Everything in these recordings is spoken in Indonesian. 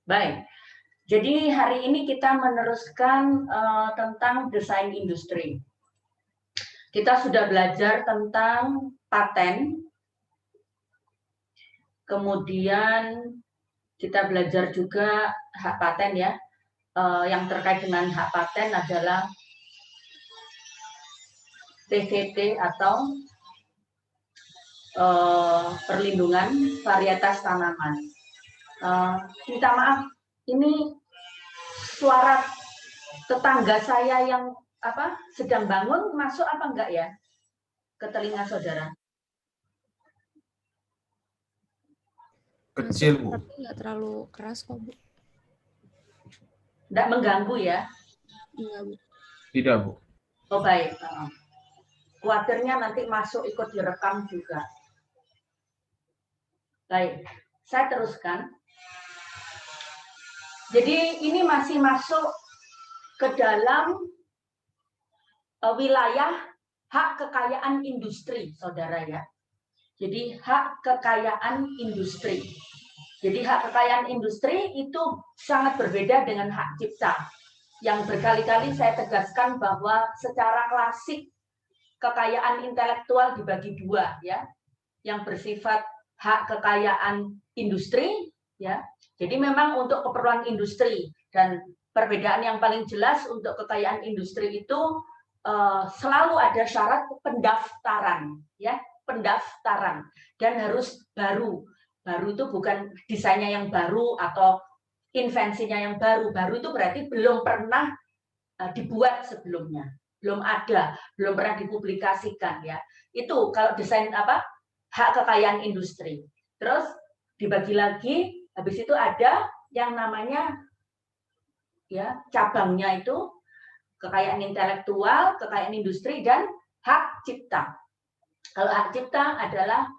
Baik. Jadi hari ini kita meneruskan tentang desain industri. Kita sudah belajar tentang paten, kemudian kita belajar juga hak paten ya. Yang terkait dengan hak paten adalah TVT atau perlindungan varietas tanaman. Minta maaf, ini suara tetangga saya yang sedang bangun masuk apa enggak ya ke telinga saudara? Kecil, Bu. Tapi nggak terlalu keras kok, Bu. Enggak mengganggu ya? Enggak, Bu. Tidak, Bu. Oh baik. Khawatirnya nanti masuk ikut direkam juga. Baik, saya teruskan. Jadi ini masih masuk ke dalam wilayah hak kekayaan industri, saudara ya. Jadi hak kekayaan industri. Jadi hak kekayaan industri itu sangat berbeda dengan hak cipta. Yang berkali-kali saya tegaskan bahwa secara klasik kekayaan intelektual dibagi dua ya. Yang bersifat hak kekayaan industri ya. Jadi memang untuk keperluan industri, dan perbedaan yang paling jelas untuk kekayaan industri itu selalu ada syarat pendaftaran ya, pendaftaran, dan harus baru. Baru itu bukan desainnya yang baru atau invensinya yang baru. Baru itu berarti belum pernah dibuat sebelumnya, belum ada, belum pernah dipublikasikan ya. Itu kalau desain hak kekayaan industri. Terus dibagi lagi, habis itu ada yang namanya ya cabangnya itu kekayaan intelektual, kekayaan industri, dan hak cipta. Kalau hak cipta adalah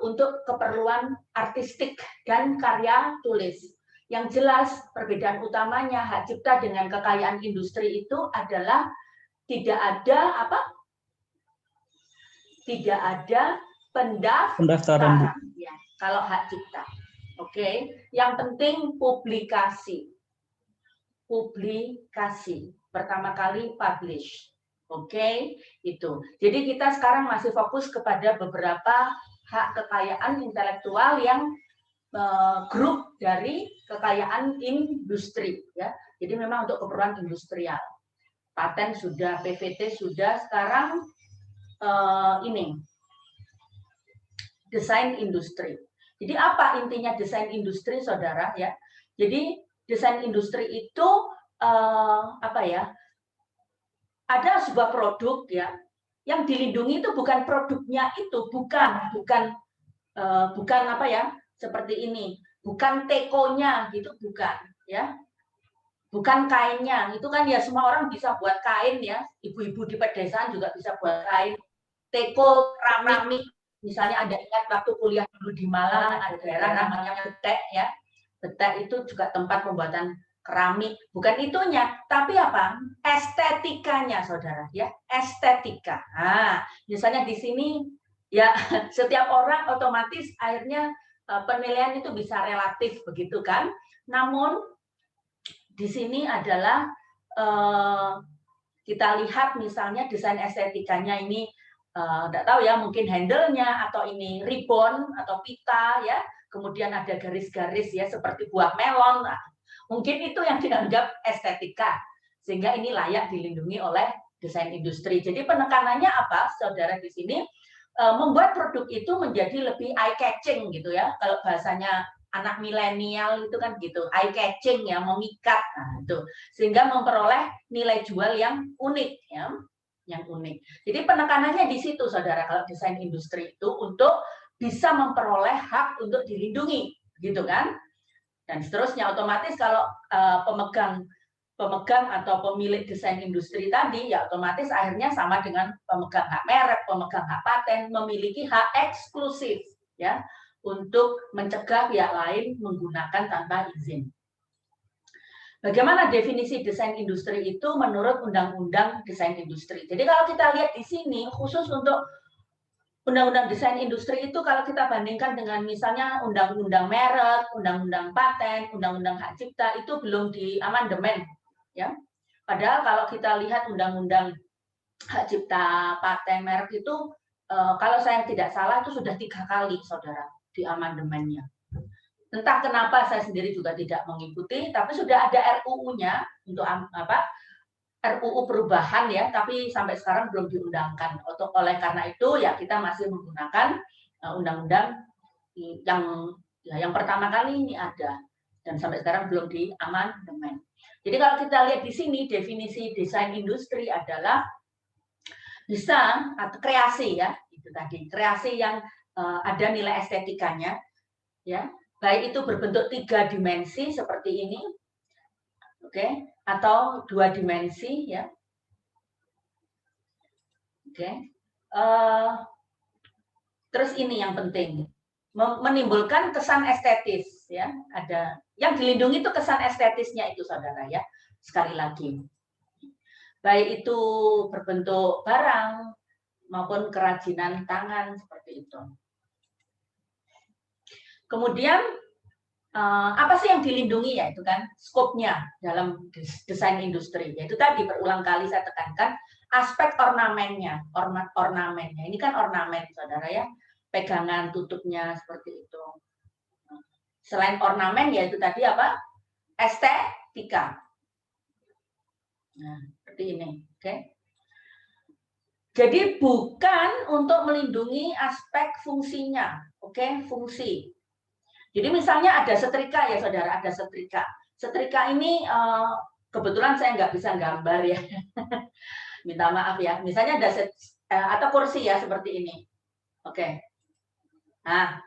untuk keperluan artistik dan karya tulis. Yang jelas perbedaan utamanya hak cipta dengan kekayaan industri itu adalah tidak ada Tidak ada pendaftaran. Ya, kalau hak cipta. Oke, yang penting publikasi. Publikasi. Pertama kali publish. Oke, itu. Jadi kita sekarang masih fokus kepada beberapa hak kekayaan intelektual yang grup dari kekayaan industri ya. Jadi memang untuk keperluan industrial. Paten sudah, PVT sudah, sekarang ini desain industri. Jadi apa intinya desain industri, saudara ya? Jadi desain industri itu ada sebuah produk ya yang dilindungi itu bukan produknya itu, bukan seperti ini, bukan tekonya gitu, bukan ya, bukan kainnya. Itu kan ya semua orang bisa buat kain ya, ibu-ibu di pedesaan juga bisa buat kain. Teko keramik, misalnya ada ingat waktu kuliah dulu di Malang ada daerah namanya Betek ya. Betek itu juga tempat pembuatan keramik, bukan itunya, tapi apa? Estetikanya, saudara ya, estetika. Nah, misalnya di sini ya setiap orang otomatis akhirnya penilaian itu bisa relatif begitu kan. Namun di sini adalah kita lihat misalnya desain estetikanya ini enggak tahu ya, mungkin handle-nya atau ini ribbon atau pita ya. Kemudian ada garis-garis ya seperti buah melon. Nah, mungkin itu yang dianggap estetika. Sehingga ini layak dilindungi oleh desain industri. Jadi penekanannya apa, saudara di sini? Membuat produk itu menjadi lebih eye catching gitu ya. Kalau bahasanya anak milenial itu kan gitu, eye catching ya, memikat. Nah, itu. Sehingga memperoleh nilai jual yang unik ya, yang unik. Jadi penekanannya di situ, saudara, kalau desain industri itu untuk bisa memperoleh hak untuk dilindungi, gitu kan? Dan seterusnya otomatis kalau pemegang atau pemilik desain industri tadi ya otomatis akhirnya sama dengan pemegang hak merek, pemegang hak paten, memiliki hak eksklusif ya untuk mencegah pihak lain menggunakan tanpa izin. Bagaimana definisi desain industri itu menurut Undang-Undang Desain Industri? Jadi kalau kita lihat di sini khusus untuk Undang-undang desain industri itu kalau kita bandingkan dengan misalnya undang-undang merek, undang-undang paten, undang-undang hak cipta itu belum diamandemen, ya. Padahal kalau kita lihat undang-undang hak cipta, paten, merek itu kalau saya tidak salah itu sudah 3 kali, saudara, di amandemennya. Entah kenapa saya sendiri juga tidak mengikuti, tapi sudah ada RUU-nya untuk apa? RUU perubahan ya, tapi sampai sekarang belum diundangkan. Oleh karena itu ya kita masih menggunakan undang-undang yang pertama kali ini ada dan sampai sekarang belum diamandemen. Jadi kalau kita lihat di sini definisi desain industri adalah bisa atau kreasi ya, itu tadi kreasi yang ada nilai estetikanya, ya, baik itu berbentuk 3 dimensi seperti ini, oke, atau 2 dimensi ya. Oke. Terus ini yang penting, menimbulkan kesan estetis ya. Ada yang dilindungi itu kesan estetisnya itu, saudara ya. Sekali lagi, baik itu berbentuk barang maupun kerajinan tangan seperti itu. Kemudian apa sih yang dilindungi ya, itu kan skopnya dalam desain industri. Yaitu tadi berulang kali saya tekankan aspek ornamennya, ornamennya. Ini kan ornamen, saudara ya, pegangan tutupnya seperti itu. Selain ornamen yaitu tadi apa? Estetika. Nah, seperti ini, oke. Jadi bukan untuk melindungi aspek fungsinya, oke, fungsi. Jadi misalnya ada setrika ya, saudara, ada setrika. Setrika ini kebetulan saya nggak bisa gambar ya, minta maaf ya. Misalnya ada atau kursi ya seperti ini, oke. Nah,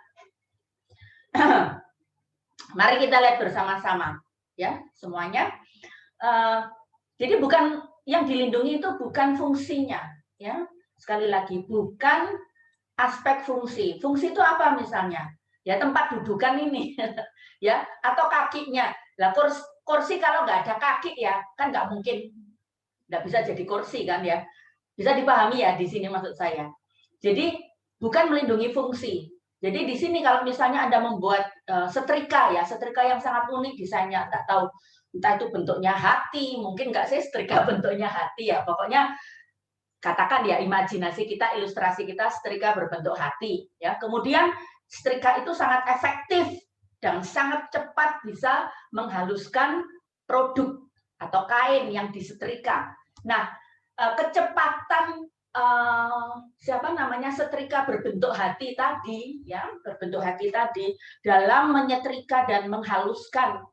mari kita lihat bersama-sama ya semuanya. Jadi bukan yang dilindungi itu bukan fungsinya, ya. Sekali lagi bukan aspek fungsi. Fungsi itu apa misalnya? Ya tempat dudukan ini, ya, atau kakinya. Lah kursi kalau nggak ada kaki ya kan nggak mungkin, nggak bisa jadi kursi kan ya. Bisa dipahami ya di sini maksud saya. Jadi bukan melindungi fungsi. Jadi di sini kalau misalnya Anda membuat setrika ya, setrika yang sangat unik desainnya, nggak tahu entah itu bentuknya hati, mungkin nggak sih setrika bentuknya hati ya. Pokoknya katakan ya imajinasi kita, ilustrasi kita setrika berbentuk hati ya. Kemudian setrika itu sangat efektif dan sangat cepat bisa menghaluskan produk atau kain yang disetrika. Nah, kecepatan siapa namanya setrika berbentuk hati tadi ya, berbentuk hati tadi dalam menyetrika dan menghaluskan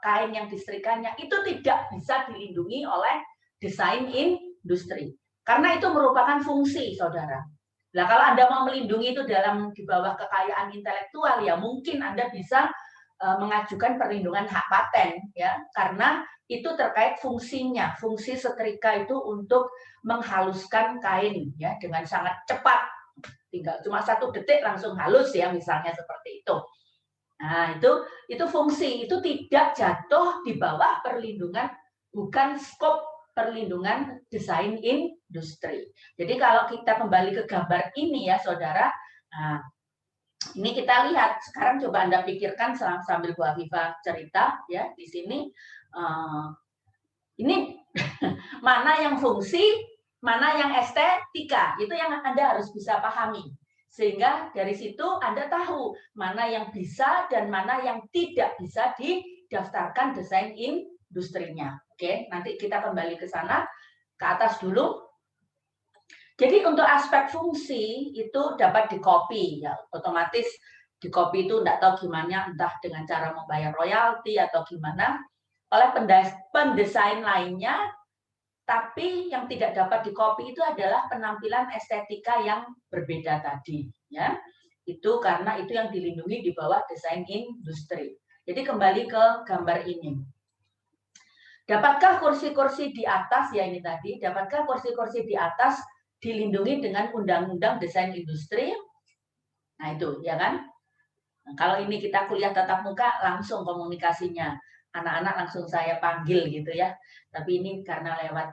kain yang disetrikanya itu tidak bisa dilindungi oleh desain industri. Karena itu merupakan fungsi, saudara. Nah, kalau Anda mau melindungi itu di bawah kekayaan intelektual, ya mungkin Anda bisa mengajukan perlindungan hak paten, ya, karena itu terkait fungsinya. Fungsi setrika itu untuk menghaluskan kain, ya, dengan sangat cepat. Tinggal cuma 1 detik langsung halus, ya, misalnya seperti itu. Nah, itu fungsi, itu tidak jatuh di bawah perlindungan, bukan skop perlindungan desain industri. Jadi kalau kita kembali ke gambar ini ya, saudara, nah, ini kita lihat sekarang, coba Anda pikirkan sambil Bu Afifah cerita ya di sini. Ini mana yang fungsi, mana yang estetika, itu yang Anda harus bisa pahami. Sehingga dari situ Anda tahu mana yang bisa dan mana yang tidak bisa didaftarkan desain industrinya. Oke, nanti kita kembali ke sana, ke atas dulu. Jadi untuk aspek fungsi itu dapat di-copy, ya, otomatis di-copy itu enggak tahu gimana, entah dengan cara membayar royalti atau gimana oleh pendesain lainnya, tapi yang tidak dapat di-copy itu adalah penampilan estetika yang berbeda tadi, ya. Itu karena itu yang dilindungi di bawah desain industri. Jadi kembali ke gambar ini. Dapatkah kursi-kursi di atas ya ini tadi, dapatkah kursi-kursi di atas dilindungi dengan undang-undang desain industri? Nah itu, ya kan? Nah, kalau ini kita kuliah tatap muka, langsung komunikasinya. Anak-anak langsung saya panggil gitu ya. Tapi ini karena lewat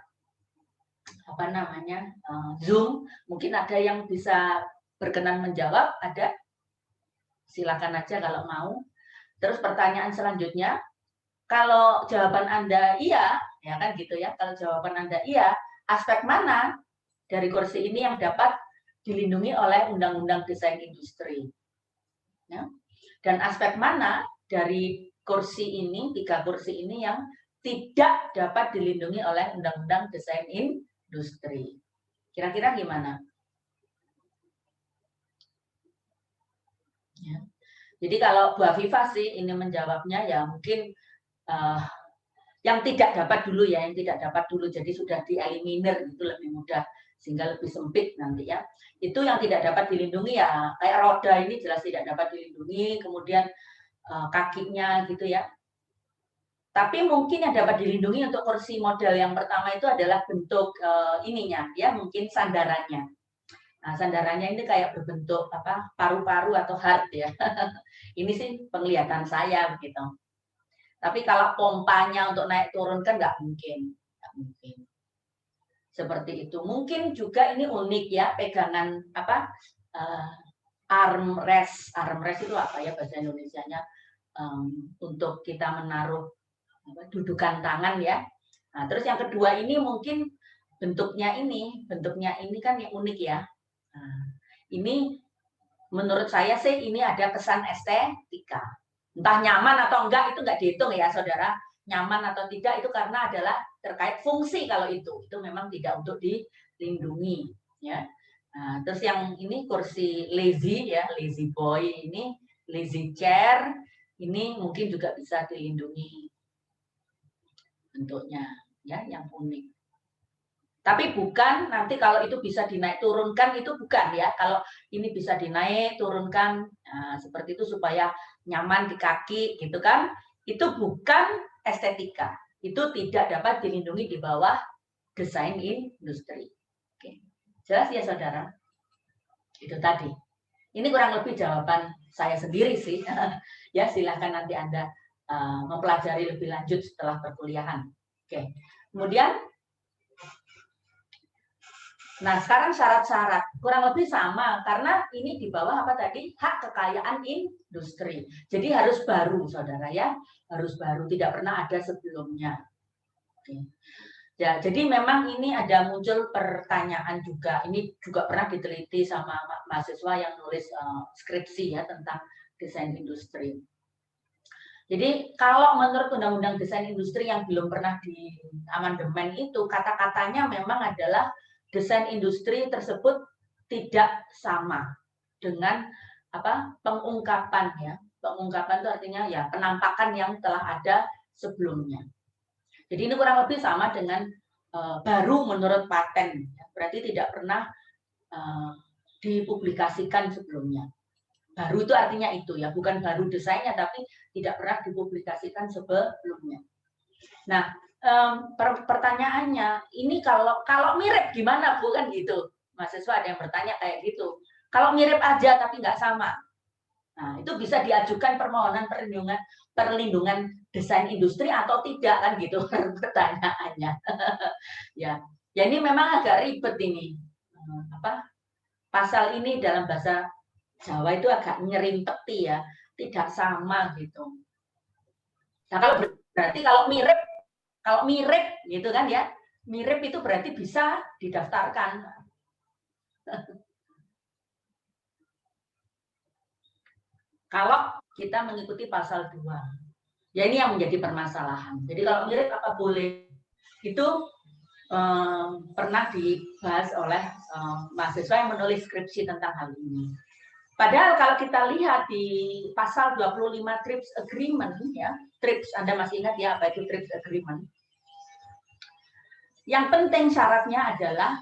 apa namanya Zoom, mungkin ada yang bisa berkenan menjawab? Ada? Silakan aja kalau mau. Terus pertanyaan selanjutnya, kalau jawaban Anda iya, ya kan gitu ya. Kalau jawaban Anda iya, aspek mana dari kursi ini yang dapat dilindungi oleh Undang-Undang Desain Industri? Ya. Dan aspek mana dari kursi ini, 3 kursi ini yang tidak dapat dilindungi oleh Undang-Undang Desain Industri? Kira-kira gimana? Ya. Jadi kalau Bu Afifah sih ini menjawabnya ya mungkin yang tidak dapat dulu ya, yang tidak dapat dulu. Jadi sudah dieliminir itu lebih mudah sehingga lebih sempit nanti ya. Itu yang tidak dapat dilindungi ya, kayak roda ini jelas tidak dapat dilindungi, kemudian kakinya gitu ya. Tapi mungkin yang dapat dilindungi untuk kursi model yang pertama itu adalah bentuk ininya ya, mungkin sandarannya. Nah, sandarannya ini kayak berbentuk apa? Paru-paru atau heart ya. Ini sih penglihatan saya begitu. Tapi kalau pompanya untuk naik turun kan nggak mungkin. Nggak mungkin. Seperti itu. Mungkin juga ini unik ya, pegangan apa? Armrest. Armrest itu apa ya bahasa Indonesianya? Untuk kita menaruh dudukan tangan ya. Nah, terus yang kedua ini mungkin bentuknya ini kan yang unik ya. Nah, ini menurut saya sih ini ada kesan estetika. Entah nyaman atau enggak itu enggak dihitung ya saudara. Nyaman atau tidak itu karena adalah terkait fungsi kalau itu memang tidak untuk dilindungi ya. Nah, terus yang ini kursi lazy ya, lazy boy ini, lazy chair ini mungkin juga bisa dilindungi bentuknya ya yang unik. Tapi bukan nanti kalau itu bisa dinaik turunkan itu bukan ya. Kalau ini bisa dinaik turunkan seperti itu supaya nyaman di kaki gitu kan. Itu bukan estetika. Itu tidak dapat dilindungi di bawah desain industri. Oke. Jelas ya saudara? Itu tadi. Ini kurang lebih jawaban saya sendiri sih. Ya silahkan nanti Anda mempelajari lebih lanjut setelah perkuliahan. Oke. Kemudian nah, sekarang syarat-syarat kurang lebih sama karena ini di bawah apa tadi? Hak kekayaan industri. Jadi harus baru, saudara ya, harus baru, tidak pernah ada sebelumnya. Oke. Ya, jadi memang ini ada muncul pertanyaan juga. Ini juga pernah diteliti sama mahasiswa yang nulis skripsi ya tentang desain industri. Jadi kalau menurut Undang-Undang Desain Industri yang belum pernah di amandemen itu kata-katanya memang adalah desain industri tersebut tidak sama dengan apa pengungkapan ya. Pengungkapan itu artinya ya penampakan yang telah ada sebelumnya. Jadi ini kurang lebih sama dengan baru menurut paten. Berarti tidak pernah dipublikasikan sebelumnya. Baru itu artinya itu ya, bukan baru desainnya tapi tidak pernah dipublikasikan sebelumnya. Nah, pertanyaannya ini kalau mirip gimana Bu kan gitu. Mahasiswa ada yang bertanya kayak gitu. Kalau mirip aja tapi nggak sama. Nah, itu bisa diajukan permohonan perlindungan desain industri atau tidak kan gitu pertanyaannya. Ya. Ya ini memang agak ribet ini. Apa? Pasal ini dalam bahasa Jawa itu agak nyerimpeti ya, tidak sama gitu. Nah, kalau berarti kalau mirip gitu kan ya, mirip itu berarti bisa didaftarkan. Kalau kita mengikuti pasal 2. Ya ini yang menjadi permasalahan. Jadi kalau mirip apa boleh? Itu pernah dibahas oleh mahasiswa yang menulis skripsi tentang hal ini. Padahal kalau kita lihat di pasal 25 TRIPS Agreement ya, TRIPS Anda masih ingat ya apa itu TRIPS Agreement? Yang penting syaratnya adalah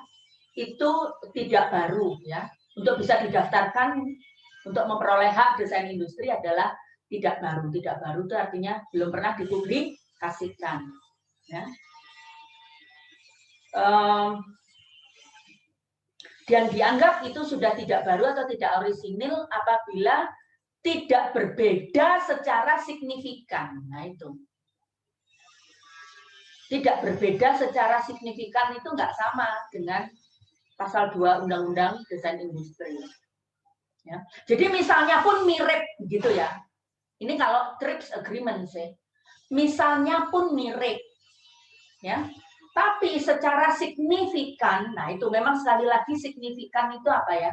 itu tidak baru ya. Untuk bisa didaftarkan untuk memperoleh hak desain industri adalah tidak baru. Tidak baru itu artinya belum pernah dipublikasikan. Ya. Dan dianggap itu sudah tidak baru atau tidak orisinil apabila tidak berbeda secara signifikan. Nah itu. Tidak berbeda secara signifikan itu nggak sama dengan pasal 2 Undang-Undang Desain Industri. Ya. Jadi misalnya pun mirip gitu ya. Ini kalau TRIPS agreement sih. Misalnya pun mirip, ya. Tapi secara signifikan, nah itu memang sekali lagi signifikan itu apa ya?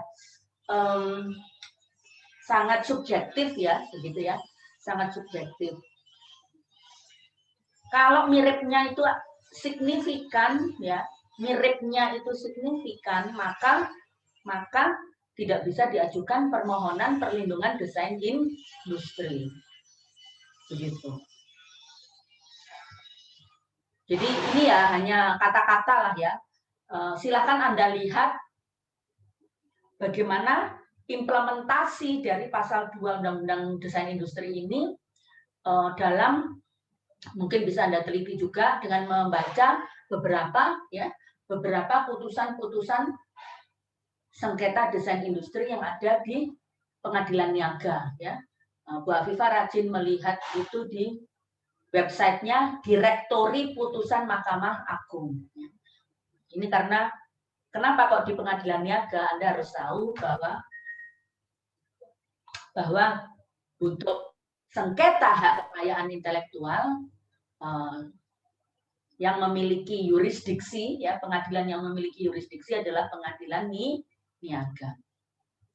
Sangat subjektif ya, begitu ya. Sangat subjektif. Kalau miripnya itu signifikan, ya, miripnya itu signifikan, maka tidak bisa diajukan permohonan perlindungan desain industri. Begitu. Jadi ini ya hanya kata-kata lah ya. Silakan Anda lihat bagaimana implementasi dari pasal 2 Undang-Undang Desain Industri ini dalam, mungkin bisa Anda teliti juga dengan membaca beberapa putusan-putusan sengketa desain industri yang ada di Pengadilan Niaga ya. Bu Afifah rajin melihat itu di websitenya Direktori Putusan Mahkamah Agung. Ini karena kenapa kok di Pengadilan Niaga Anda harus tahu bahwa untuk sengketa hak kekayaan intelektual yang memiliki yurisdiksi ya, pengadilan yang memiliki yurisdiksi adalah Pengadilan Niaga.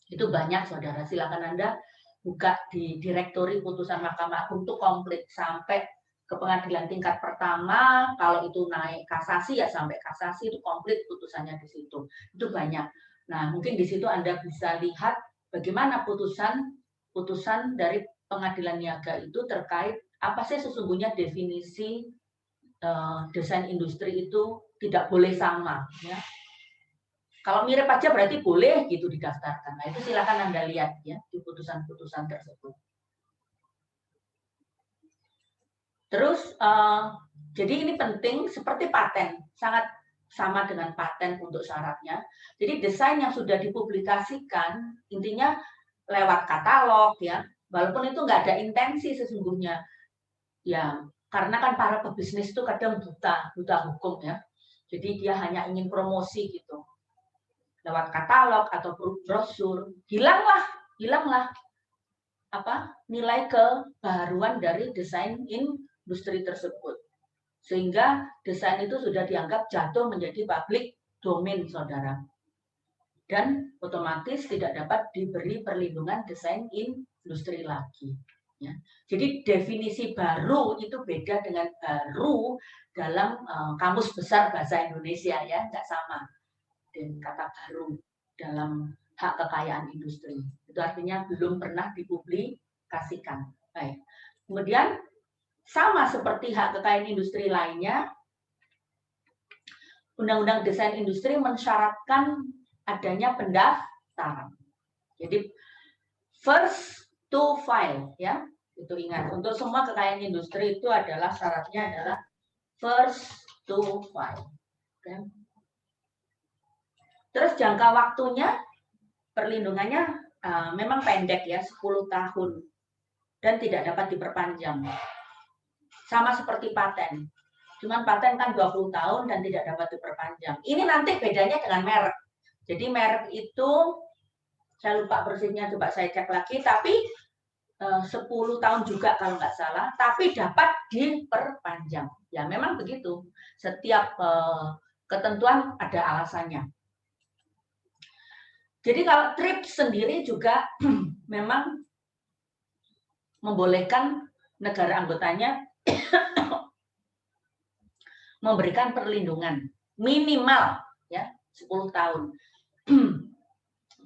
Itu banyak saudara, silakan Anda buka di Direktori Putusan Mahkamah Agung itu komplit sampai ke pengadilan tingkat pertama, kalau itu naik kasasi ya sampai kasasi itu komplit putusannya di situ. Itu banyak. Nah, mungkin di situ Anda bisa lihat bagaimana putusan dari Pengadilan Niaga itu terkait apa sih sesungguhnya definisi desain industri itu tidak boleh sama ya. Kalau mirip aja berarti boleh gitu didaftarkan. Nah, itu silakan Anda lihat ya di putusan-putusan tersebut. Terus, jadi ini penting seperti paten, sangat sama dengan paten untuk syaratnya. Jadi desain yang sudah dipublikasikan, intinya lewat katalog ya, walaupun itu nggak ada intensi sesungguhnya. Ya, karena kan para pebisnis itu kadang buta hukum ya. Jadi dia hanya ingin promosi gitu. Lewat katalog atau brosur, hilanglah nilai kebaruan dari desain industri tersebut. Sehingga desain itu sudah dianggap jatuh menjadi public domain, saudara. Dan otomatis tidak dapat diberi perlindungan desain industri lagi. Ya. Jadi definisi baru itu beda dengan baru dalam kamus besar bahasa Indonesia ya, nggak sama dengan kata baru dalam hak kekayaan industri. Itu artinya belum pernah dipublikasikan. Baik. Kemudian sama seperti hak kekayaan industri lainnya, Undang-Undang Desain Industri mensyaratkan adanya pendaftaran. Jadi first to file ya, itu ingat. Untuk semua kekayaan industri itu adalah syaratnya adalah first to file. Okay. Terus jangka waktunya perlindungannya memang pendek ya, 10 tahun dan tidak dapat diperpanjang. Sama seperti paten. Cuman paten kan 20 tahun dan tidak dapat diperpanjang. Ini nanti bedanya dengan merek. Jadi merek itu, saya lupa persisnya, coba saya cek lagi, tapi 10 tahun juga kalau nggak salah, tapi dapat diperpanjang. Ya memang begitu. Setiap ketentuan ada alasannya. Jadi kalau TRIPS sendiri juga memang membolehkan negara anggotanya memberikan perlindungan minimal ya 10 tahun.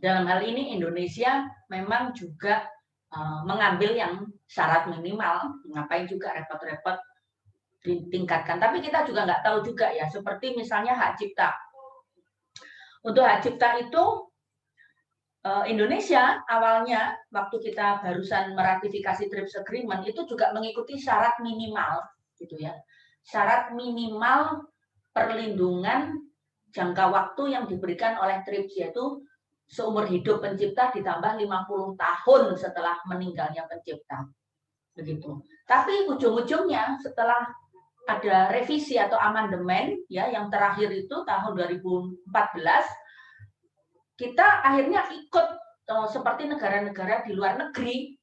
Dalam hal ini Indonesia memang juga mengambil yang syarat minimal, ngapain juga repot-repot ditingkatkan. Tapi kita juga nggak tahu juga ya, seperti misalnya hak cipta. Untuk hak cipta itu Indonesia awalnya waktu kita barusan meratifikasi TRIPS Agreement itu juga mengikuti syarat minimal gitu ya. Syarat minimal perlindungan jangka waktu yang diberikan oleh TRIPS yaitu seumur hidup pencipta ditambah 50 tahun setelah meninggalnya pencipta. Begitu. Tapi ujung-ujungnya setelah ada revisi atau amandemen ya yang terakhir itu tahun 2014 kita akhirnya ikut seperti negara-negara di luar negeri.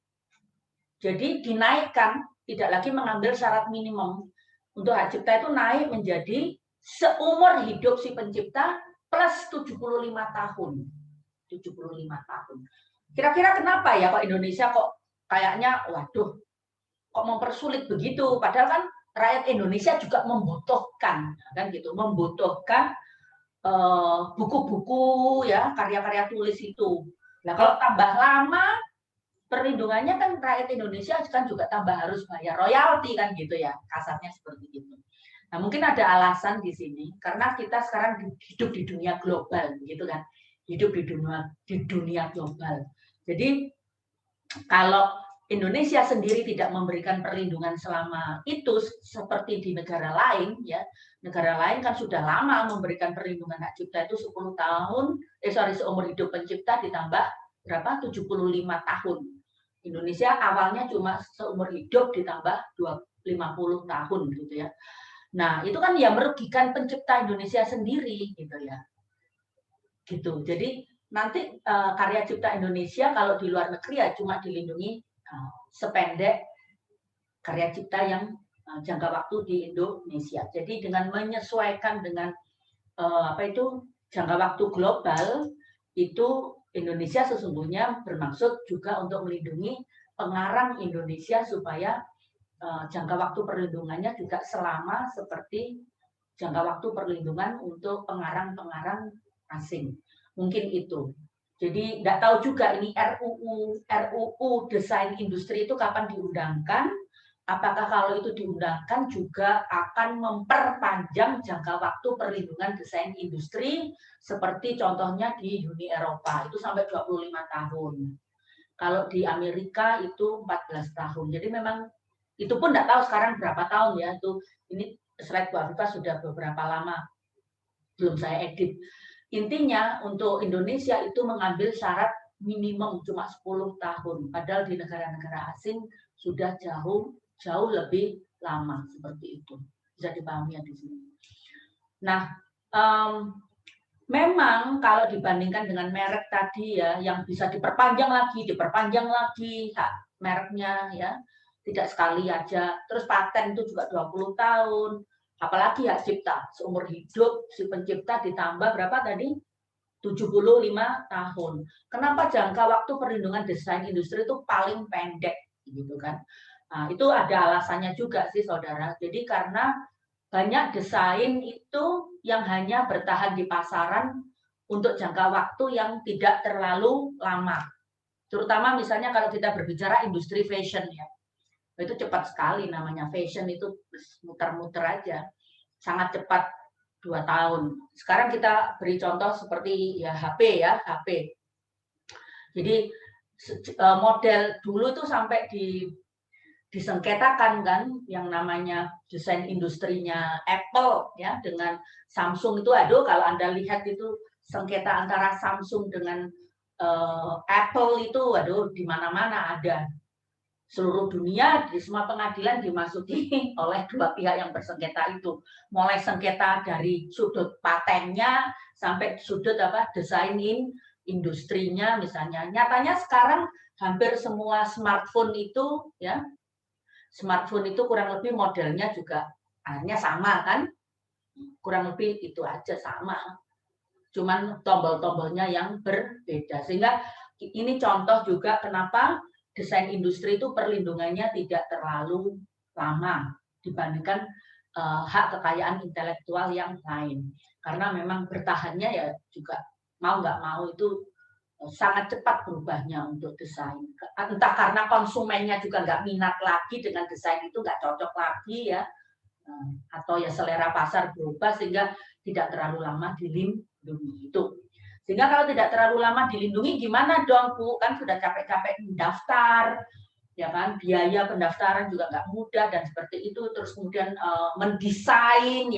Jadi dinaikkan, tidak lagi mengambil syarat minimum. Untuk hak cipta itu naik menjadi seumur hidup si pencipta plus 75 tahun. 75 tahun. Kira-kira kenapa ya kok Indonesia kok kayaknya waduh kok mempersulit begitu, padahal kan rakyat Indonesia juga membutuhkan kan gitu, membutuhkan buku-buku ya, karya-karya tulis itu. Nah, kalau tambah lama perlindungannya kan rakyat Indonesia kan juga tambah harus bayar royalti kan gitu ya, kasarnya seperti itu. Nah, mungkin ada alasan di sini karena kita sekarang hidup di dunia global gitu kan. Hidup di dunia global. Jadi kalau Indonesia sendiri tidak memberikan perlindungan selama itu seperti di negara lain ya. Negara lain kan sudah lama memberikan perlindungan hak cipta itu 10 tahun, seumur hidup pencipta ditambah berapa? 75 tahun. Indonesia awalnya cuma seumur hidup ditambah 50 tahun gitu ya. Nah, itu kan ya merugikan pencipta Indonesia sendiri gitu ya. Gitu. Jadi nanti karya cipta Indonesia kalau di luar negeri ya cuma dilindungi sependek karya cipta yang jangka waktu di Indonesia. Jadi dengan menyesuaikan dengan jangka waktu global itu Indonesia sesungguhnya bermaksud juga untuk melindungi pengarang Indonesia supaya jangka waktu perlindungannya juga selama seperti jangka waktu perlindungan untuk pengarang-pengarang asing. Mungkin itu. Jadi nggak tahu juga ini RUU desain industri itu kapan diundangkan. Apakah kalau itu diundangkan juga akan memperpanjang jangka waktu perlindungan desain industri seperti contohnya di Uni Eropa itu sampai 25 tahun. Kalau di Amerika itu 14 tahun. Jadi memang itu pun nggak tahu sekarang berapa tahun ya. Itu ini slide Bu Afifah sudah beberapa lama belum saya edit. Intinya untuk Indonesia itu mengambil syarat minimum cuma 10 tahun. Padahal di negara-negara asing sudah jauh lebih lama seperti itu. Bisa dipahami ya di sini. Nah, memang kalau dibandingkan dengan merek tadi ya, yang bisa diperpanjang lagi hak mereknya ya, tidak sekali aja. Terus paten itu juga 20 tahun. Apalagi hak cipta, seumur hidup si pencipta ditambah berapa tadi? 75 tahun. Kenapa jangka waktu perlindungan desain industri itu paling pendek gitu kan? Nah, itu ada alasannya juga sih saudara. Jadi karena banyak desain itu yang hanya bertahan di pasaran untuk jangka waktu yang tidak terlalu lama. Terutama misalnya kalau kita berbicara industri fashion ya. Itu cepat sekali namanya fashion itu muter-muter aja. Sangat cepat 2 tahun. Sekarang kita beri contoh seperti ya HP ya, HP. Jadi model dulu tuh sampai disengketakan kan yang namanya desain industrinya Apple ya dengan Samsung itu aduh kalau Anda lihat itu sengketa antara Samsung dengan Apple itu aduh di mana-mana ada. Seluruh dunia di semua pengadilan dimasuki oleh dua pihak yang bersengketa itu. Mulai sengketa dari sudut patennya sampai sudut desain industrinya misalnya. Nyatanya sekarang hampir semua smartphone itu ya smartphone itu kurang lebih modelnya juga hanya sama kan? Kurang lebih itu aja sama. Cuman tombol-tombolnya yang berbeda. Sehingga ini contoh juga kenapa desain industri itu perlindungannya tidak terlalu lama dibandingkan hak kekayaan intelektual yang lain. Karena memang bertahannya ya juga mau nggak mau itu sangat cepat berubahnya untuk desain. Entah karena konsumennya juga nggak minat lagi dengan desain itu, nggak cocok lagi ya. Atau ya selera pasar berubah sehingga tidak terlalu lama dilindungi itu. Sehingga kalau tidak terlalu lama dilindungi gimana dong Bu? Kan sudah capek-capek mendaftar, ya kan? Biaya pendaftaran juga nggak mudah dan seperti itu. Terus kemudian mendesain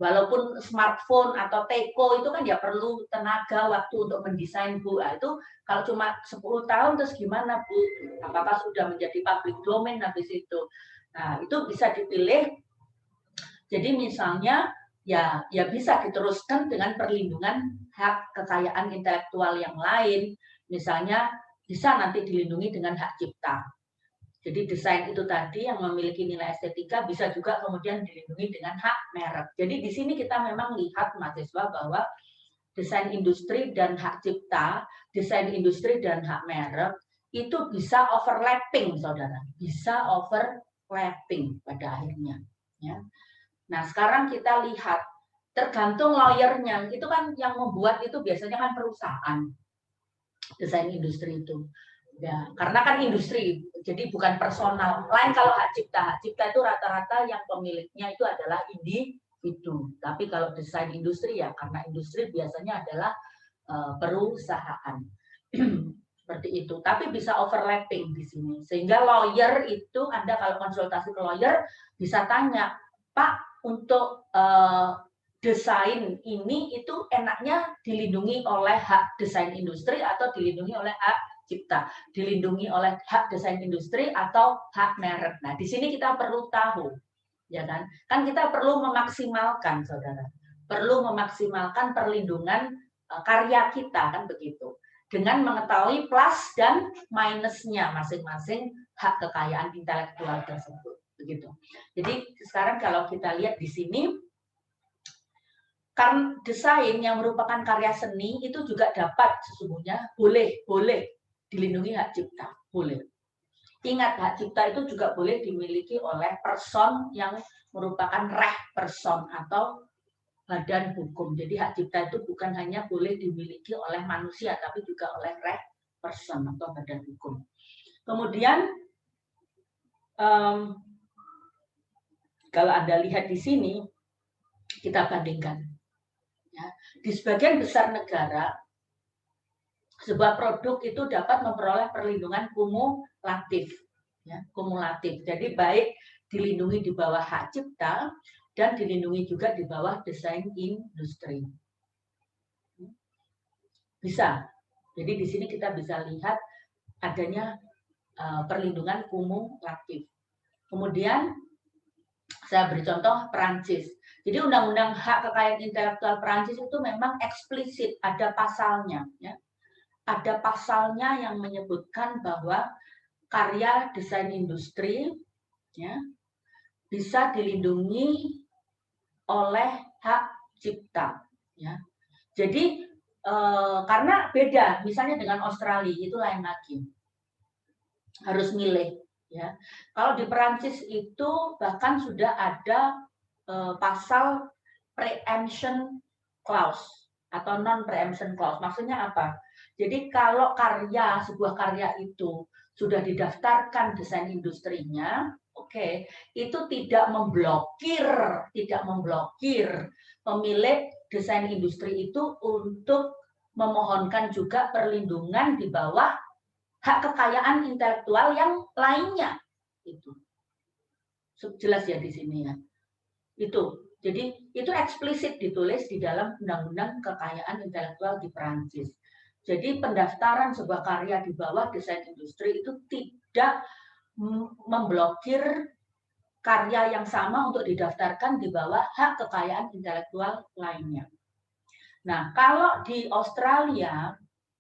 walaupun smartphone atau teko itu kan ya perlu tenaga waktu untuk mendesain Bu. Nah, itu kalau cuma 10 tahun terus gimana Bu? Apakah sudah menjadi public domain habis itu? Nah, itu bisa dipilih. Jadi misalnya ya bisa diteruskan dengan perlindungan hak kekayaan intelektual yang lain Misalnya bisa nanti dilindungi dengan hak cipta. Jadi desain itu tadi yang memiliki nilai estetika bisa juga kemudian dilindungi dengan hak merek. Jadi di sini kita memang lihat mahasiswa bahwa desain industri dan hak cipta, desain industri dan hak merek itu bisa overlapping, saudara. Bisa overlapping pada akhirnya. Ya. Nah, sekarang kita lihat, tergantung lawyernya. Itu kan yang membuat itu biasanya kan perusahaan desain industri itu. Ya, karena kan industri, jadi bukan personal. Lain kalau hak cipta itu rata-rata yang pemiliknya itu adalah individu. Tapi kalau desain industri ya karena industri biasanya adalah perusahaan. Seperti itu. Tapi bisa overlapping di sini. Sehingga lawyer itu Anda kalau konsultasi ke lawyer bisa tanya, Pak, untuk desain ini itu enaknya dilindungi oleh hak desain industri atau dilindungi oleh hak cipta, dilindungi oleh hak desain industri atau hak merek. Nah, di sini kita perlu tahu, ya kan? Kan kita perlu memaksimalkan, saudara. Perlu memaksimalkan perlindungan karya kita, kan begitu. Dengan mengetahui plus dan minusnya masing-masing hak kekayaan intelektual tersebut, begitu. Jadi sekarang kalau kita lihat di sini, kan desain yang merupakan karya seni itu juga dapat sesungguhnya boleh dilindungi hak cipta, boleh. Ingat, hak cipta itu juga boleh dimiliki oleh person yang merupakan reh person atau badan hukum. Jadi hak cipta itu bukan hanya boleh dimiliki oleh manusia, tapi juga oleh reh person atau badan hukum. Kemudian kalau Anda lihat di sini, kita bandingkan. Ya, di sebagian besar negara, sebuah produk itu dapat memperoleh perlindungan kumulatif, ya, kumulatif. Jadi baik dilindungi di bawah hak cipta dan dilindungi juga di bawah desain industri. Bisa. Jadi di sini kita bisa lihat adanya perlindungan kumulatif. Kemudian saya beri contoh Perancis. Jadi undang-undang hak kekayaan intelektual Perancis itu memang eksplisit, ada pasalnya, ya. Ada pasalnya yang menyebutkan bahwa karya desain industri, ya, bisa dilindungi oleh hak cipta, ya. Jadi karena beda, misalnya dengan Australia itu lain lagi, harus milih, ya. Kalau di Perancis itu bahkan sudah ada pasal preemption clause atau non preemption clause. Maksudnya apa? Jadi kalau sebuah karya itu sudah didaftarkan desain industrinya, oke, itu tidak memblokir pemilik desain industri itu untuk memohonkan juga perlindungan di bawah hak kekayaan intelektual yang lainnya. Itu jelas ya di sini ya. Itu. Jadi itu eksplisit ditulis di dalam Undang-Undang Kekayaan Intelektual di Perancis. Jadi pendaftaran sebuah karya di bawah desain industri itu tidak memblokir karya yang sama untuk didaftarkan di bawah hak kekayaan intelektual lainnya. Nah, kalau di Australia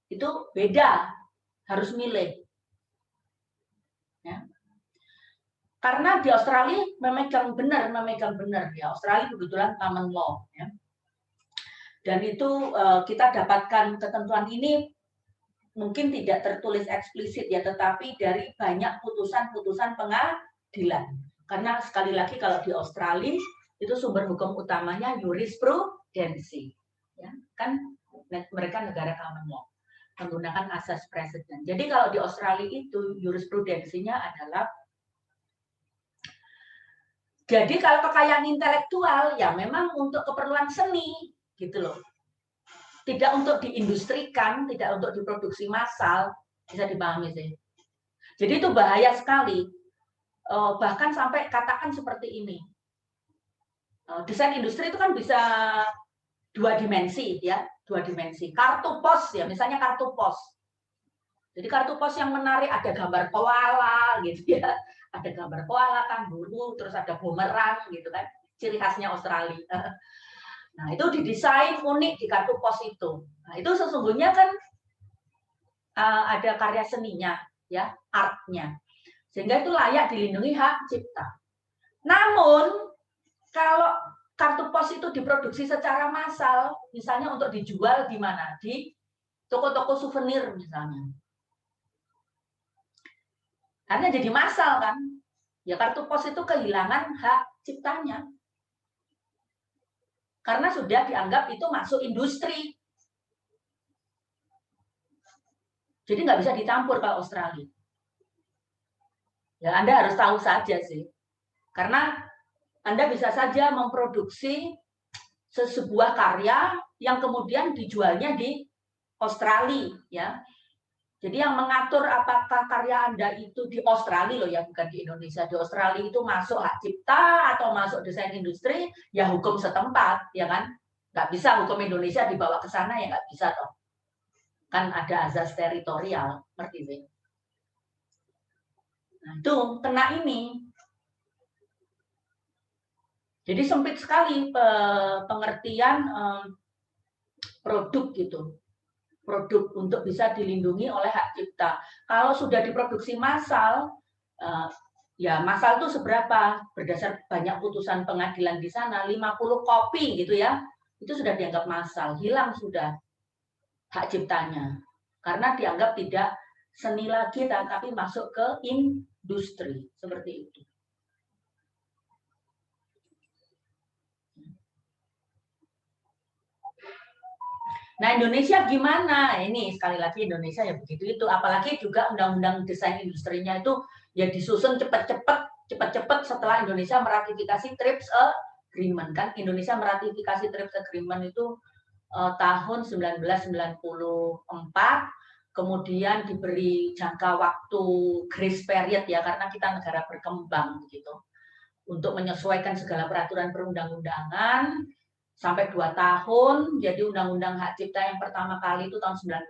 itu beda, harus milih. Ya. Karena di Australia memegang benar ya. Australia kebetulan common law, ya. Dan itu kita dapatkan ketentuan ini mungkin tidak tertulis eksplisit ya, tetapi dari banyak putusan-putusan pengadilan. Karena sekali lagi kalau di Australia itu sumber hukum utamanya jurisprudensi, ya kan mereka negara common law menggunakan asas presiden. Jadi kalau di Australia itu jurisprudensinya adalah, jadi kalau kekayaan intelektual ya memang untuk keperluan seni gitu loh. Tidak untuk diindustrikan, tidak untuk diproduksi massal, bisa dipahami sih. Jadi itu bahaya sekali. Bahkan sampai katakan seperti ini. Desain industri itu kan bisa dua dimensi ya, dua dimensi. Kartu pos ya, misalnya kartu pos. Jadi kartu pos yang menarik ada gambar koala gitu ya. Ada gambar koala, kanguru, terus ada bumerang gitu kan. Ciri khasnya Australia. Nah, itu didesain unik di kartu pos itu. Nah, itu sesungguhnya kan ada karya seninya, ya, artnya, sehingga itu layak dilindungi hak cipta. Namun kalau kartu pos itu diproduksi secara massal, misalnya untuk dijual di mana? Di toko-toko souvenir misalnya. Karena jadi massal kan? Ya kartu pos itu kehilangan hak ciptanya. Karena sudah dianggap itu masuk industri. Jadi nggak bisa dicampur kalau Australia. Ya Anda harus tahu saja sih. Karena Anda bisa saja memproduksi sebuah karya yang kemudian dijualnya di Australia, ya. Jadi yang mengatur apakah karya Anda itu di Australia loh ya, bukan di Indonesia. Di Australia itu masuk hak cipta atau masuk desain industri, ya hukum setempat, ya kan? Nggak bisa hukum Indonesia dibawa ke sana, ya nggak bisa toh. Kan ada azas teritorial, ngerti sih? Nah, itu kena ini. Jadi sempit sekali pengertian produk gitu. Produk untuk bisa dilindungi oleh hak cipta. Kalau sudah diproduksi massal, ya massal itu seberapa? Berdasar banyak putusan pengadilan di sana, 50 kopi gitu ya, itu sudah dianggap massal, hilang sudah hak ciptanya. Karena dianggap tidak seni lagi, tapi masuk ke industri, seperti itu. Nah, Indonesia gimana? Ini sekali lagi Indonesia ya begitu itu. Apalagi juga undang-undang desain industrinya itu ya disusun cepat-cepat setelah Indonesia meratifikasi TRIPS Agreement kan. Indonesia meratifikasi TRIPS Agreement itu tahun 1994, kemudian diberi jangka waktu grace period ya karena kita negara berkembang gitu. Untuk menyesuaikan segala peraturan perundang-undangan sampai 2 tahun. Jadi undang-undang hak cipta yang pertama kali itu tahun 96.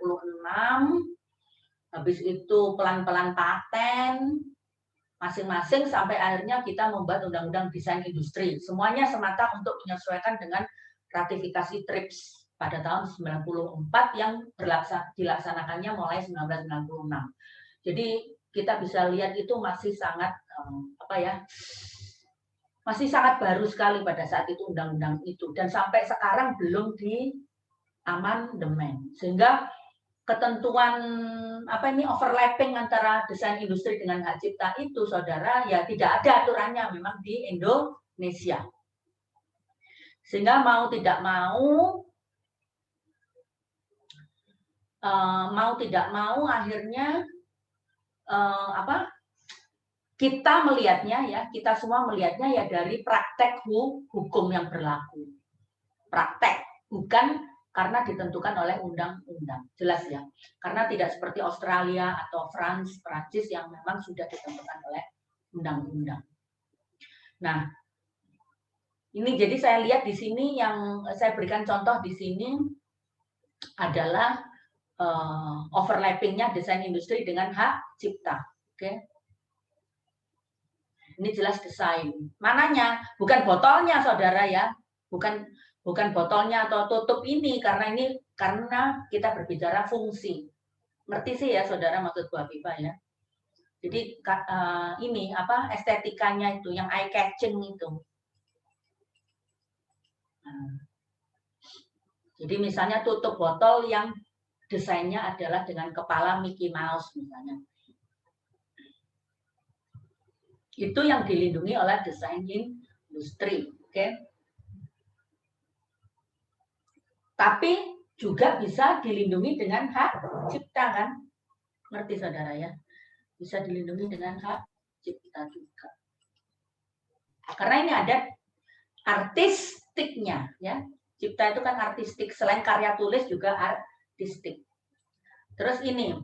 Habis itu pelan-pelan paten masing-masing sampai akhirnya kita membuat undang-undang desain industri. Semuanya semata untuk menyesuaikan dengan ratifikasi TRIPS pada tahun 94 yang dilaksanakannya mulai 1996. Jadi kita bisa lihat itu masih sangat masih sangat baru sekali pada saat itu undang-undang itu dan sampai sekarang belum diamandemen sehingga ketentuan overlapping antara desain industri dengan hak cipta itu saudara ya tidak ada aturannya memang di Indonesia sehingga mau tidak mau akhirnya kita melihatnya ya, kita semua melihatnya ya dari praktek hukum yang berlaku. Praktek, bukan karena ditentukan oleh undang-undang. Jelas ya. Karena tidak seperti Australia atau Prancis yang memang sudah ditentukan oleh undang-undang. Nah, ini jadi saya lihat di sini yang saya berikan contoh di sini adalah overlappingnya desain industri dengan hak cipta. Oke. Ini jelas desain. Mananya? Bukan botolnya, saudara ya. Bukan botolnya atau tutup ini karena kita berbicara fungsi. Ngerti sih ya, saudara maksud Bu Afifah ya. Jadi ini estetikanya itu yang eye catching itu. Nah, jadi misalnya tutup botol yang desainnya adalah dengan kepala Mickey Mouse misalnya. Itu yang dilindungi oleh desain industri, oke? Tapi juga bisa dilindungi dengan hak cipta kan? Ngerti saudara ya? Bisa dilindungi dengan hak cipta juga. Karena ini ada artistiknya ya. Cipta itu kan artistik, selain karya tulis juga artistik. Terus ini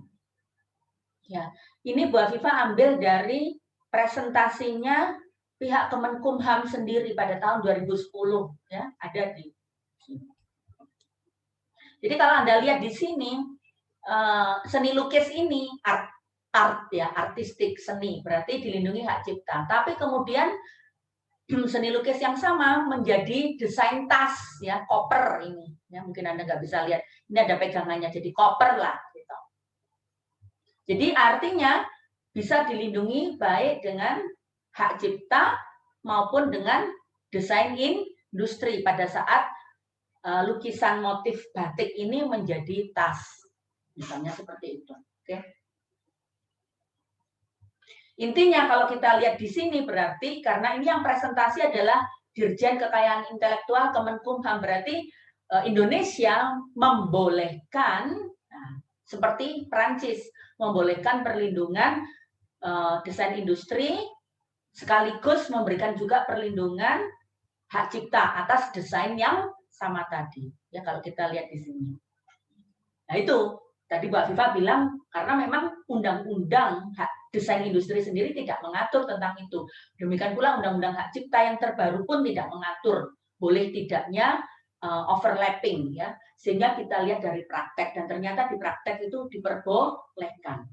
ya, ini Bu Afifah ambil dari presentasinya pihak Kemenkumham sendiri pada tahun 2010 ya, ada di sini. Jadi kalau Anda lihat di sini seni lukis ini art ya, artistik seni, berarti dilindungi hak cipta. Tapi kemudian seni lukis yang sama menjadi desain tas ya, koper ini ya, mungkin Anda nggak bisa lihat. Ini ada pegangannya jadi koper lah gitu. Jadi artinya bisa dilindungi baik dengan hak cipta maupun dengan desain industri pada saat lukisan motif batik ini menjadi tas. Misalnya seperti itu. Oke. Intinya kalau kita lihat di sini berarti karena ini yang presentasi adalah Dirjen Kekayaan Intelektual Kemenkumham, berarti Indonesia membolehkan seperti Prancis membolehkan perlindungan desain industri sekaligus memberikan juga perlindungan hak cipta atas desain yang sama tadi. Ya kalau kita lihat di sini. Nah itu tadi Mbak Viva bilang karena memang undang-undang hak desain industri sendiri tidak mengatur tentang itu. Demikian pula undang-undang hak cipta yang terbaru pun tidak mengatur boleh tidaknya overlapping ya. Sehingga kita lihat dari praktek dan ternyata di praktek itu diperbolehkan.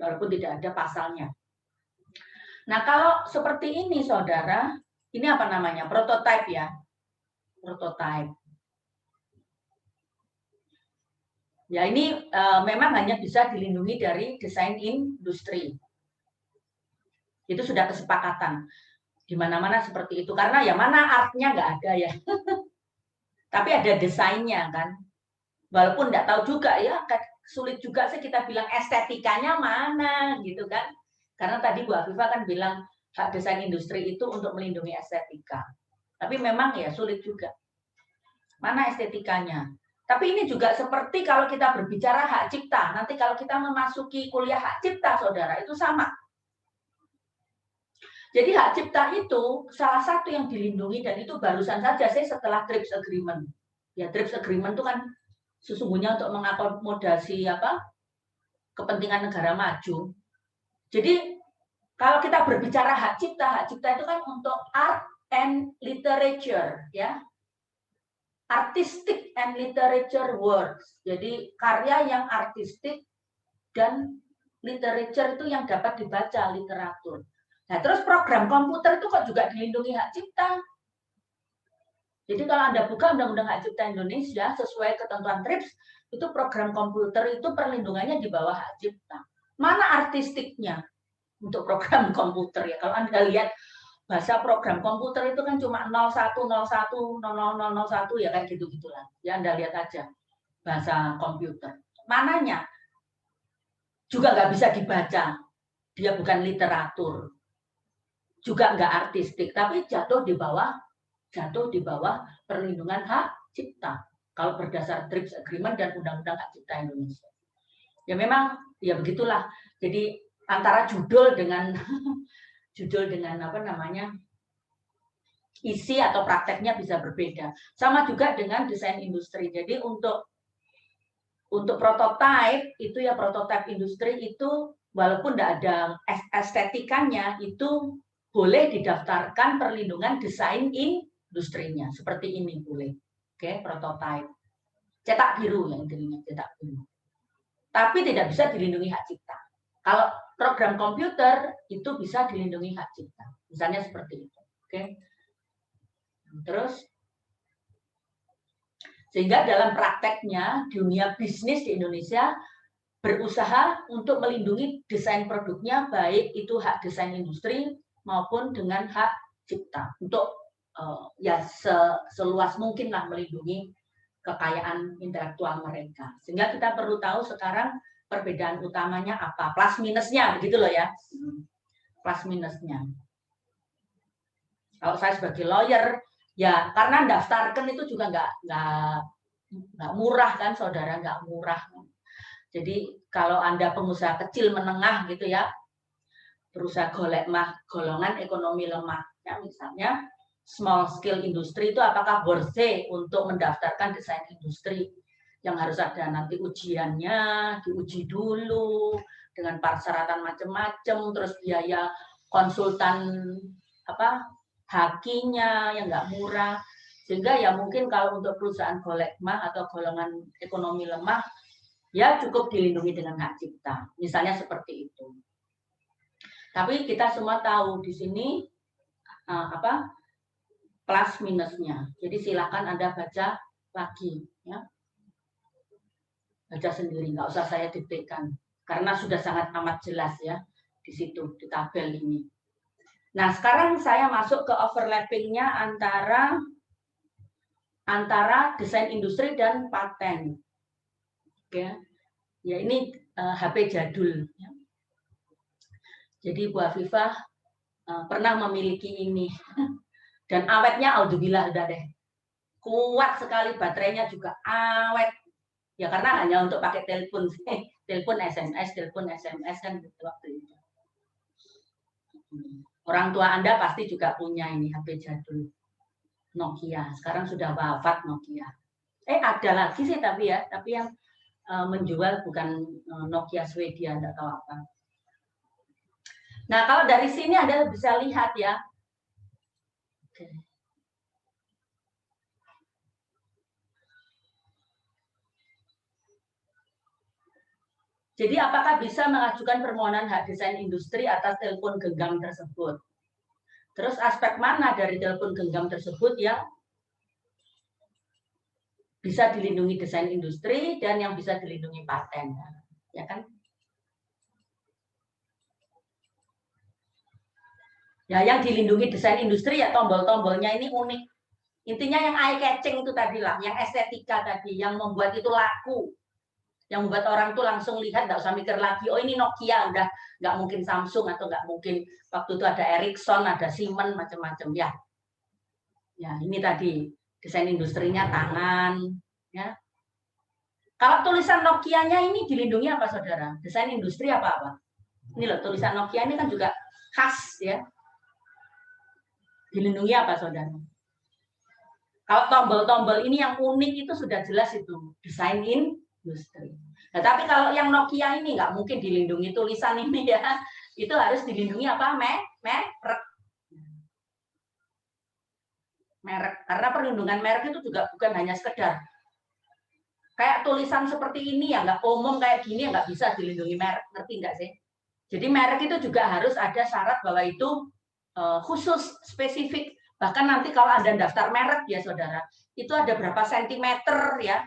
Walaupun tidak ada pasalnya. Nah, kalau seperti ini Saudara, ini apa namanya? Prototype ya. Prototype. Ya, ini memang hanya bisa dilindungi dari desain industri. Itu sudah kesepakatan. Di mana-mana seperti itu. Karena ya mana artnya nggak ada ya. Tapi ada desainnya kan. Walaupun nggak tahu juga ya, sulit juga sih kita bilang estetikanya mana gitu kan. Karena tadi Bu Afifah kan bilang hak desain industri itu untuk melindungi estetika. Tapi memang ya sulit juga. Mana estetikanya? Tapi ini juga seperti kalau kita berbicara hak cipta. Nanti kalau kita memasuki kuliah hak cipta, Saudara, itu sama. Jadi hak cipta itu salah satu yang dilindungi dan itu barusan saja saya setelah TRIPS Agreement. Ya TRIPS Agreement itu kan sesungguhnya untuk mengakomodasi kepentingan negara maju. Jadi kalau kita berbicara hak cipta itu kan untuk art and literature, ya, artistic and literature works. Jadi karya yang artistik dan literature itu yang dapat dibaca, literatur. Nah, terus program komputer itu kok juga dilindungi hak cipta. Jadi kalau Anda buka Undang-Undang Hak Cipta Indonesia sesuai ketentuan TRIPS, itu program komputer itu perlindungannya di bawah hak cipta. Mana artistiknya untuk program komputer ya? Kalau Anda lihat bahasa program komputer itu kan cuma 0101 0001 ya kayak gitu-gitulah. Ya Anda lihat aja bahasa komputer. Mananya? Juga nggak bisa dibaca. Dia bukan literatur. Juga nggak artistik, tapi jatuh di bawah perlindungan hak cipta. Kalau berdasar TRIPS Agreement dan Undang-Undang Hak Cipta Indonesia. Ya memang ya begitulah. Jadi antara judul dengan apa namanya isi atau prakteknya bisa berbeda. Sama juga dengan desain industri. Jadi untuk prototipe itu ya prototipe industri itu walaupun tidak ada estetikanya itu boleh didaftarkan perlindungan desain industrinya seperti ini boleh. Oke, prototipe. Cetak biru yang intinya cetak biru. Tapi tidak bisa dilindungi hak cipta. Kalau program komputer itu bisa dilindungi hak cipta. Misalnya seperti itu. Oke. Terus sehingga dalam prakteknya dunia bisnis di Indonesia berusaha untuk melindungi desain produknya baik itu hak desain industri maupun dengan hak cipta untuk ya seluas mungkin lah melindungi kekayaan intelektual mereka. Sehingga kita perlu tahu sekarang perbedaan utamanya apa, plus minusnya begitu loh ya. Plus minusnya. Kalau saya sebagai lawyer ya karena daftarkan itu juga nggak murah kan Saudara, nggak murah. Jadi kalau Anda pengusaha kecil menengah gitu ya, berusaha golongan ekonomi lemah ya misalnya small scale industry itu apakah worth it untuk mendaftarkan desain industri yang harus ada nanti ujiannya, diuji dulu dengan persyaratan macam-macam, terus biaya konsultan hakinya yang nggak murah, sehingga ya mungkin kalau untuk perusahaan golekmah atau golongan ekonomi lemah ya cukup dilindungi dengan hak cipta, misalnya seperti itu. Tapi kita semua tahu di sini plus minusnya. Jadi silakan Anda baca lagi, ya. Baca sendiri, nggak usah saya diktekan. karena sudah sangat amat jelas ya di situ di tabel ini. Nah, sekarang saya masuk ke overlapping-nya antara desain industri dan paten. Oke. Ya, ini HP jadul ya. Jadi Bu Afifah pernah memiliki ini dan awetnya alhamdulillah udah deh. Kuat sekali, baterainya juga awet. Ya karena hanya untuk pakai telepon, telepon SMS kan gitu waktu itu. Orang tua Anda pasti juga punya ini HP jadul Nokia. Sekarang sudah wafat Nokia. Ada lagi sih tapi yang menjual bukan Nokia Swedia, enggak tahu apa. Nah, kalau dari sini Anda bisa lihat ya. Oke. Jadi apakah bisa mengajukan permohonan hak desain industri atas telepon genggam tersebut? Terus aspek mana dari telepon genggam tersebut yang bisa dilindungi desain industri dan yang bisa dilindungi paten? Ya kan? Ya, yang dilindungi desain industri ya tombol-tombolnya ini unik. Intinya yang eye catching itu tadi lah, yang estetika tadi, yang membuat itu laku. Yang membuat orang tuh langsung lihat, nggak usah mikir lagi, oh ini Nokia, udah nggak mungkin Samsung atau nggak mungkin waktu itu ada Ericsson, ada Siemens, macam-macam ya. Ya ini tadi desain industrinya tangan. Ya. Kalau tulisan Nokia-nya ini dilindungi apa saudara? Desain industri apa? Ini loh tulisan Nokia ini kan juga khas ya. Dilindungi apa saudara? Kalau tombol-tombol ini yang unik itu sudah jelas itu desain industri. Nah, tapi kalau yang Nokia ini nggak mungkin dilindungi tulisan ini ya. Itu harus dilindungi apa? Merek. Merek. Karena perlindungan merek itu juga bukan hanya sekedar kayak tulisan seperti ini ya, nggak umum kayak gini ya nggak bisa dilindungi merek. Ngerti nggak sih? Jadi merek itu juga harus ada syarat bahwa itu khusus, spesifik. Bahkan nanti kalau Anda daftar merek ya saudara, itu ada berapa sentimeter ya.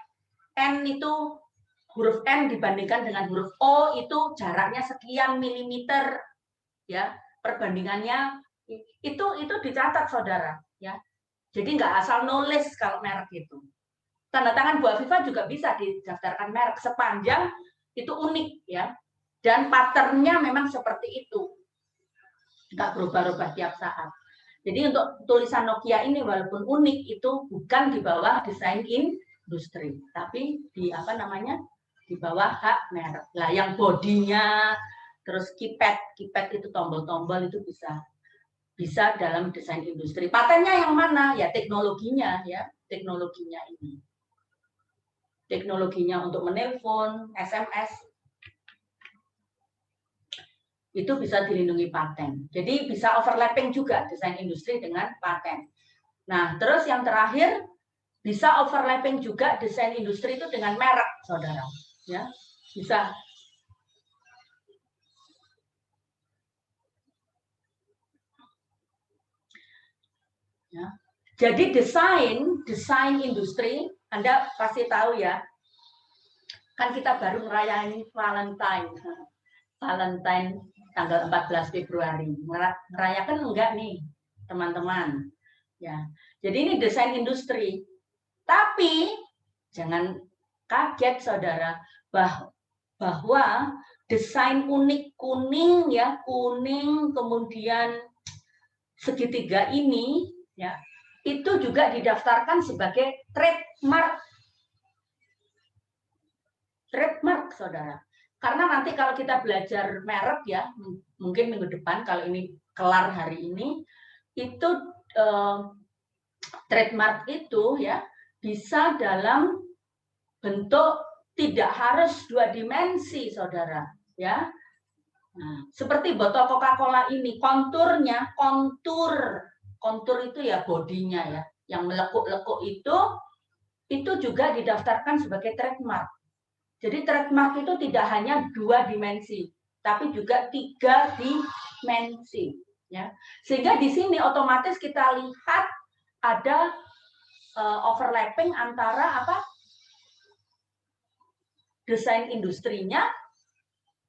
N itu huruf N dibandingkan dengan huruf O itu jaraknya sekian milimeter ya. Perbandingannya itu dicatat saudara ya. Jadi nggak asal nulis kalau merek itu. Tanda tangan Bu Afifah juga bisa didaftarkan merek sepanjang itu unik ya. Dan patternnya memang seperti itu. Nggak berubah-ubah tiap saat. Jadi untuk tulisan Nokia ini walaupun unik itu bukan di bawah desain industri, tapi di di bawah hak merek. Lah yang bodinya, terus keypad itu tombol-tombol itu bisa dalam desain industri. Patennya yang mana? Ya teknologinya ini. Teknologinya untuk menelpon, SMS itu bisa dilindungi paten. Jadi bisa overlapping juga desain industri dengan paten. Nah, terus yang terakhir bisa overlapping juga desain industri itu dengan merek, saudara. Ya, bisa. Ya. Jadi desain industri, Anda pasti tahu ya. Kan kita baru merayakan Valentine tanggal 14 Februari. Merayakan enggak nih, teman-teman? Ya. Jadi ini desain industri. Tapi jangan kaget saudara bahwa desain unik kuning ya, kuning kemudian segitiga ini ya, itu juga didaftarkan sebagai trademark saudara. Karena nanti kalau kita belajar merek ya, mungkin minggu depan kalau ini kelar hari ini, itu trademark itu ya bisa dalam bentuk tidak harus 2 dimensi, saudara. Ya, nah, seperti botol Coca-Cola ini, kontur itu ya bodinya ya, yang melekuk-lekuk itu juga didaftarkan sebagai trademark. Jadi trademark itu tidak hanya 2 dimensi, tapi juga 3 dimensi. Ya. Sehingga di sini otomatis kita lihat ada overlapping antara desain industrinya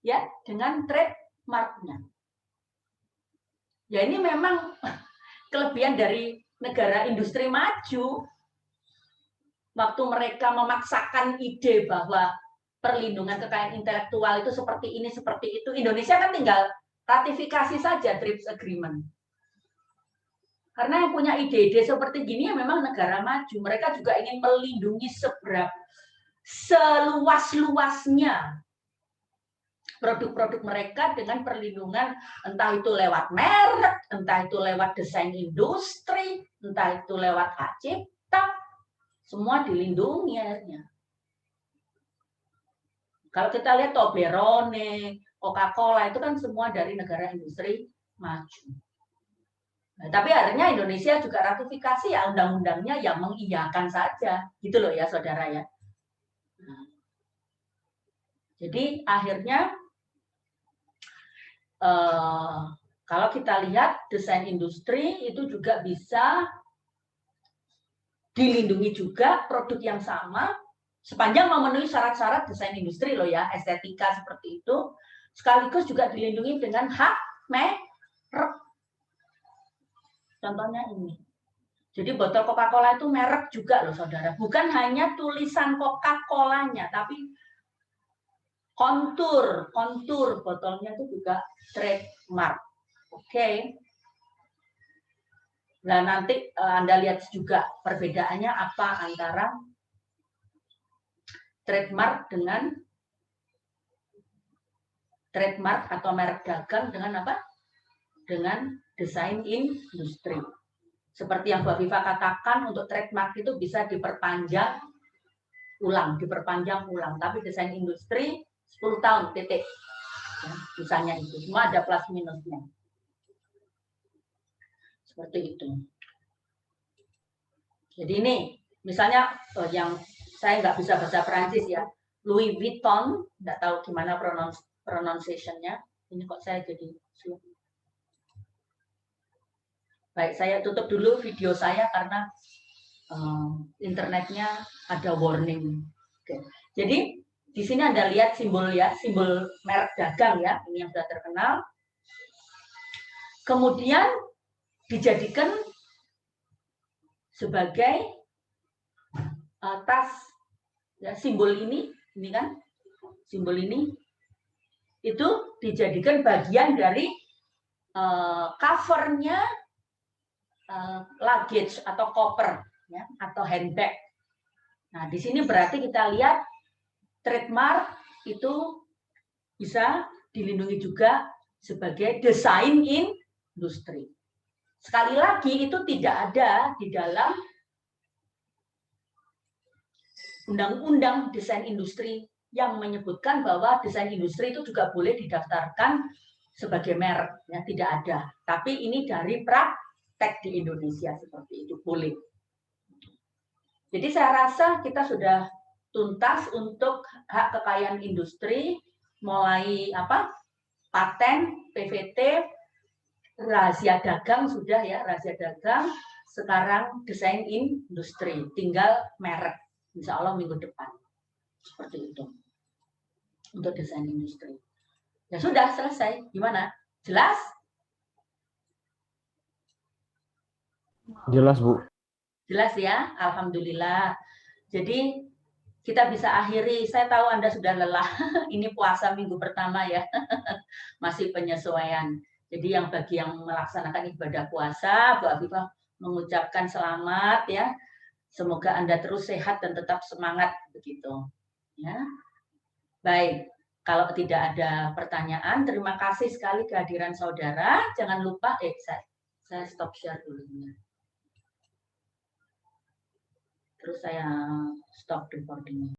ya dengan trademarknya. Ya ini memang kelebihan dari negara industri maju. Waktu mereka memaksakan ide bahwa perlindungan kekayaan intelektual itu seperti ini, seperti itu, Indonesia kan tinggal ratifikasi saja TRIPS Agreement. Karena yang punya ide-ide seperti gini ya memang negara maju. Mereka juga ingin melindungi seluas-luasnya produk-produk mereka dengan perlindungan, entah itu lewat merek, entah itu lewat desain industri, entah itu lewat hak cipta, semua dilindungi akhirnya. Kalau kita lihat Toblerone, Coca-Cola itu kan semua dari negara industri maju. Nah, tapi akhirnya Indonesia juga ratifikasi ya undang-undangnya yang mengiyakan saja, gitu loh ya saudara ya. Nah, jadi akhirnya kalau kita lihat desain industri itu juga bisa dilindungi juga produk yang sama sepanjang memenuhi syarat-syarat desain industri loh ya, estetika seperti itu, sekaligus juga dilindungi dengan hak merek. Contohnya ini. Jadi botol Coca-Cola itu merek juga loh saudara, bukan hanya tulisan Coca-Colanya, tapi kontur botolnya itu juga trademark. Oke. Nah, nanti Anda lihat juga perbedaannya apa antara trademark dengan trademark atau merek dagang dengan apa? Dengan desain industri. Seperti yang Mbak Viva katakan, untuk trademark itu bisa diperpanjang ulang. Tapi desain industri 10 tahun, titik. Ya, misalnya itu. Semua ada plus minusnya. Seperti itu. Jadi ini, misalnya yang saya nggak bisa bahasa Perancis ya, Louis Vuitton, nggak tahu gimana pronunciation-nya. Ini kok saya jadi baik, saya tutup dulu video saya karena internetnya ada warning. Oke. Jadi di sini Anda lihat simbol ya, simbol merek dagang ya, ini yang sudah terkenal. Kemudian dijadikan sebagai tas ya, simbol ini kan simbol ini itu dijadikan bagian dari covernya luggage atau koper ya, atau handbag. Nah, di sini berarti kita lihat trademark itu bisa dilindungi juga sebagai desain industri. Sekali lagi itu tidak ada di dalam undang-undang desain industri yang menyebutkan bahwa desain industri itu juga boleh didaftarkan sebagai merek, ya tidak ada. Tapi ini dari praktek di Indonesia seperti itu boleh. Jadi saya rasa kita sudah tuntas untuk hak kekayaan industri, mulai paten, PVT, rahasia dagang sudah ya, rahasia dagang. Sekarang desain industri, tinggal merek. Insya Allah minggu depan. Seperti itu. Untuk desain industri. Ya sudah, selesai. Gimana? Jelas? Jelas, Bu. Jelas ya? Alhamdulillah. Jadi kita bisa akhiri. Saya tahu Anda sudah lelah. Ini puasa minggu pertama ya. Masih penyesuaian. Jadi bagi yang melaksanakan ibadah puasa, Bu Afifah mengucapkan selamat ya. Semoga Anda terus sehat dan tetap semangat begitu. Ya. Baik, kalau tidak ada pertanyaan, terima kasih sekali kehadiran saudara. Jangan lupa, saya stop share dulu. Terus saya stop recording.